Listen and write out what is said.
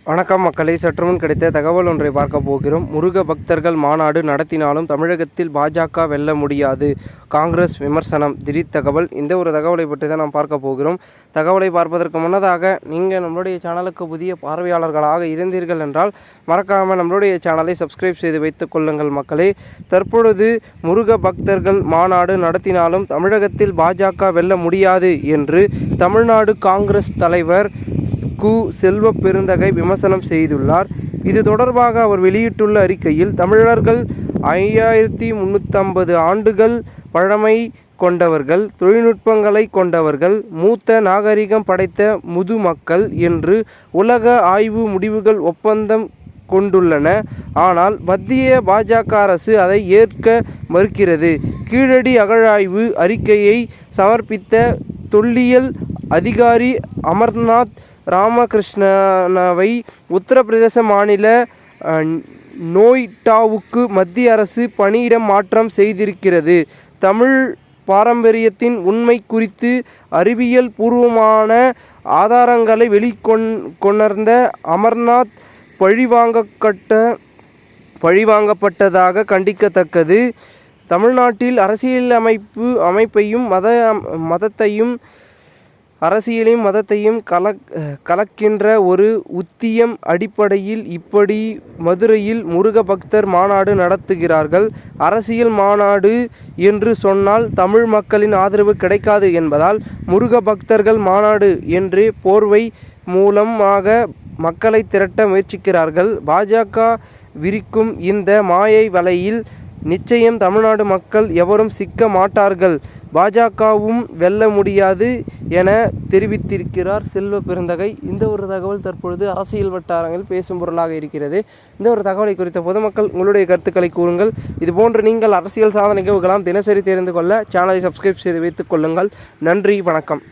வணக்கம் மக்களை, சற்றுமுன் கிடைத்த தகவல் ஒன்றை பார்க்க போகிறோம். முருக பக்தர்கள் மாநாடு நடத்தினாலும் தமிழகத்தில் பாஜக வெல்ல முடியாது, காங்கிரஸ் விமர்சனம். திடீர் தகவல். இந்த ஒரு தகவலை பற்றி தான் நாம் பார்க்க போகிறோம். தகவலை பார்ப்பதற்கு முன்னதாக நீங்கள் நம்மளுடைய சேனலுக்கு புதிய பார்வையாளர்களாக இருந்தீர்கள் என்றால் மறக்காமல் நம்மளுடைய சேனலை சப்ஸ்கிரைப் செய்து வைத்துக் கொள்ளுங்கள் மக்களே. தற்பொழுது முருக பக்தர்கள் மாநாடு நடத்தினாலும் தமிழகத்தில் பாஜக வெல்ல முடியாது என்று தமிழ்நாடு காங்கிரஸ் தலைவர் கு. செல்வ பெருந்தகை விமர்சனம் செய்துள்ளார். இது தொடர்பாக அவர் வெளியிட்டுள்ள அறிக்கையில், தமிழர்கள் 5350 ஆண்டுகள் பழமை கொண்டவர்கள், தொழில்நுட்பங்களை கொண்டவர்கள், மூத்த நாகரிகம் படைத்த முதுமக்கள் என்று உலக ஆய்வு முடிவுகள் ஒப்பந்தம் கொண்டுள்ளன. ஆனால் மத்திய பாஜக அரசு அதை ஏற்க மறுக்கிறது. கீழடி அகழாய்வு அறிக்கையை சமர்ப்பித்த தொல்லியல் அதிகாரி அமர்நாத் ராமகிருஷ்ணவை உத்தரப்பிரதேச மாநில நோய்டாவுக்கு மத்திய அரசு பணியிடம் மாற்றம் செய்திருக்கிறது. தமிழ் பாரம்பரியத்தின் உண்மை குறித்து அறிவியல் பூர்வமான ஆதாரங்களை வெளிக்கொணர்ந்த அமர்நாத் பழிவாங்கப்பட்டதாக கண்டிக்கத்தக்கது. தமிழ்நாட்டில் அரசியலையும் மதத்தையும் கலக்கின்ற ஒரு உத்தியம் அடிப்படையில் இப்படி மதுரையில் முருக பக்தர் மாநாடு நடத்துகிறார்கள். அரசியல் மாநாடு என்று சொன்னால் தமிழ் மக்களின் ஆதரவு கிடைக்காது என்பதால் முருக பக்தர்கள் மாநாடு என்ற போர்வை மூலமாக மக்களை திரட்ட முயற்சிக்கிறார்கள். பாஜக விரிக்கும் இந்த மாயை வலையில் நிச்சயம் தமிழ்நாடு மக்கள் எவரும் சிக்க மாட்டார்கள், பாஜகவும் வெல்ல முடியாது என தெரிவித்திருக்கிறார் செல்வ பெருந்தகை. இந்த ஒரு தகவல் தற்பொழுது அரசியல் வட்டாரங்களில் பேசும் பொருளாக இருக்கிறது. இந்த ஒரு தகவலை குறித்த பொதுமக்கள் உங்களுடைய கருத்துக்களை கூறுங்கள். இதுபோன்று நீங்கள் அரசியல் சாதனை நிகழ்வுகளாம் தினசரி தெரிந்து கொள்ள சேனலை சப்ஸ்கிரைப் செய்து வைத்துக் கொள்ளுங்கள். நன்றி, வணக்கம்.